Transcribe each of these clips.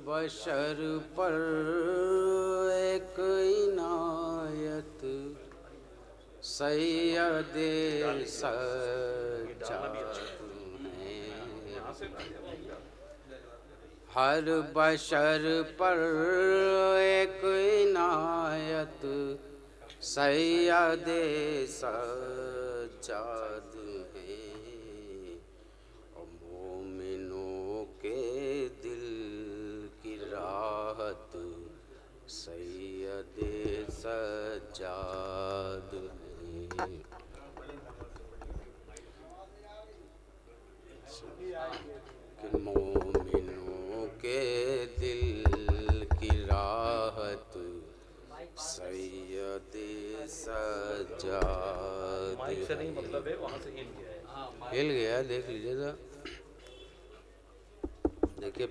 بشر پر ایک عنایت سید سجاد ہیں، ہر بشر پر ایک عنایت سید سجاد ہیں، اور مومنوں کے دل کی راحت سید سجاد ہیں۔ کہ مومنوں کے دل کی راحت سید سجاد مائک سے نہیں مطلب ہے وہاں سے ہل گیا ہے، ہل گیا، دیکھ لیجیے ذرا، دیکھیے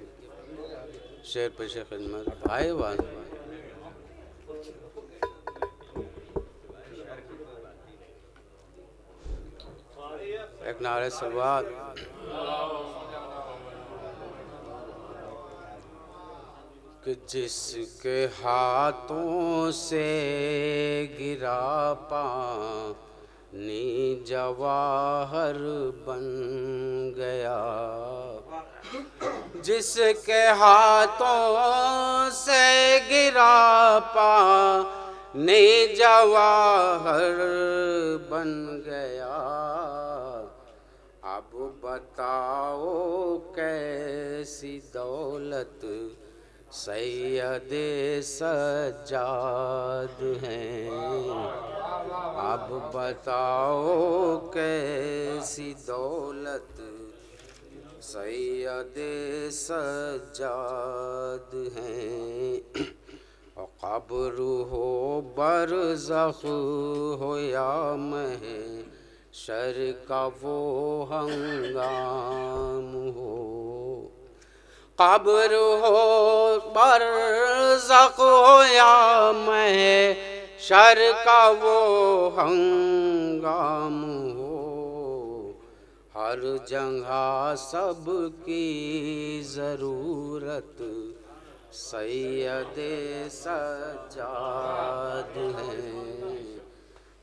شعر پیش خدمت بھائی آواز بھائی ایک نعرہ صلوات۔ کہ جس کے ہاتھوں سے گرا پانی جواہر بن گیا، جس کے ہاتھوں سے گرا پانی جواہر بن گیا، اب بتاؤ کیسی دولت سید سجاد ہیں، اب بتاؤ کیسی دولت سید سجاد ہیں، اور قبر ہو برزخ ہو یا محشر کا وہ ہنگام ہو، قبر ہو برزخ ہو یا محشر کا وہ ہنگام ہو، ہر جگہ سب کی ضرورت سید سجاد ہیں،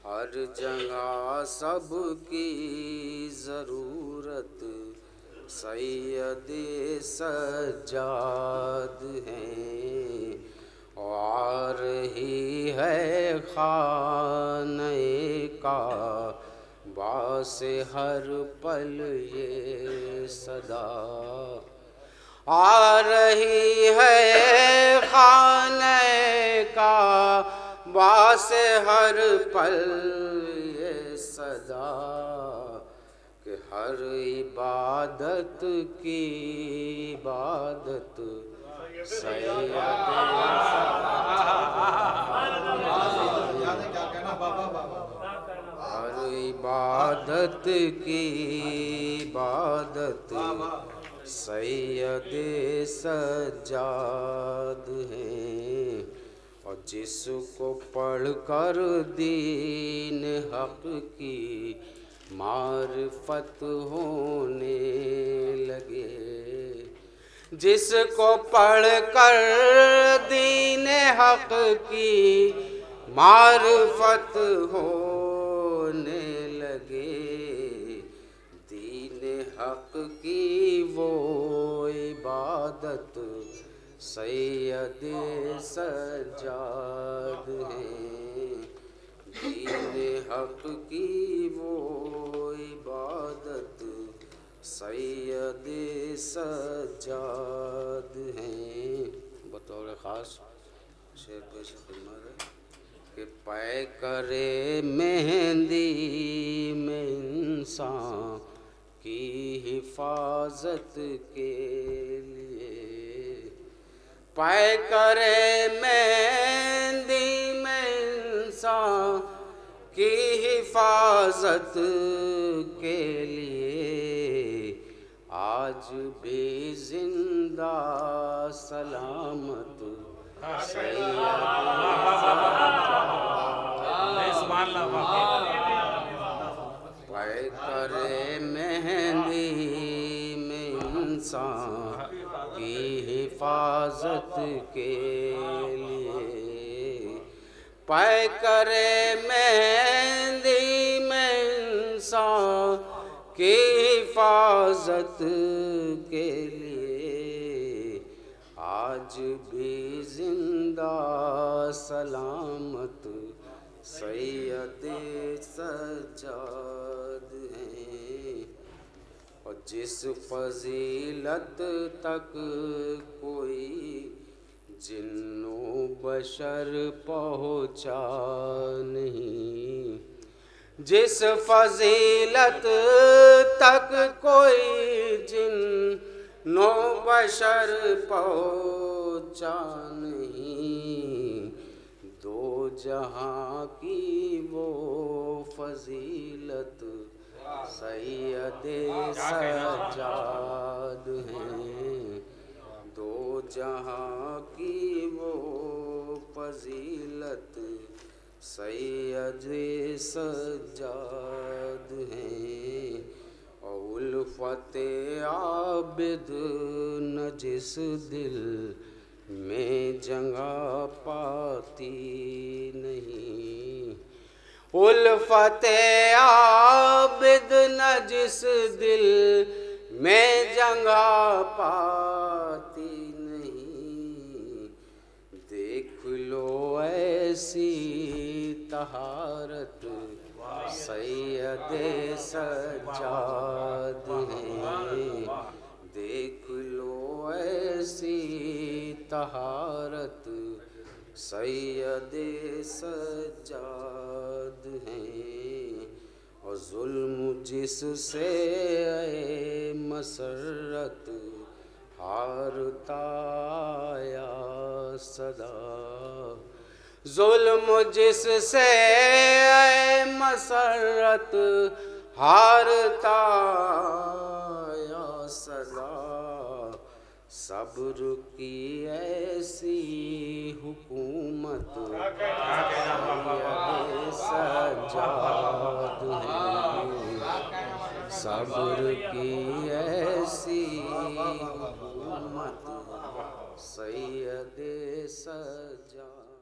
ہر جگہ سب کی ضرورت سید سجاد ہیں، آ رہی ہے خانہ کعبہ سے ہر پل یہ صدا، آ رہی ہے خانہ کعبہ سے ہر پل یہ صدا، کہ ہر عبادت کی عبادت سید ہر عبادت کی عبادت سید سجاد ہیں، اور جس کو پڑھ کر دین حق کی معرفت ہونے لگے، جس کو پڑھ کر دین حق کی معرفت ہونے لگے، دین حق کی وہ عبادت سید سجاد ہیں، دین حق کی وہ عبادت سید سجاد ہیں۔ بطور خاص شعر پیش خدمت ہے کہ پے کرے مہندی میں انسان کی حفاظت کے لیے، پے کرے مہندی میں انسان کی حفاظت کے لیے، آج بھی زندہ سلامت سید پے کرے مہندی میں انسان کی حفاظت کے لیے، پے کرے مہندی میں انسان کی حفاظت کے لیے، آج بھی زندہ سلامت سید سجاد ہیں، اور جس فضیلت تک کوئی جن و بشر پہنچا نہیں، جس فضیلت تک کوئی جن و بشر پہنچا نہیں، دو جہاں کی وہ فضیلت سید سجاد ہیں، دو جہاں کی وہ فضیلت سید سجاد ہیں، اور الفت عابد نہ جس دل میں جگہ پاتی نہیں، الفت عابد نہ جس دل میں جگہ پاتی نہیں، دیکھ لو ایسی طہارت سید سجاد ہیں، دیکھ لو ایسی طہارت سید سجاد ہیں، اور ظلم جس سے اے مسرت ہارتا آیا صدا، ظلم جس سے اے مسرت ہارتا آیا صدا، صبر کی ایسی حکومت سجاد ہیں، صبر کی ایسی حکومت سید سجاد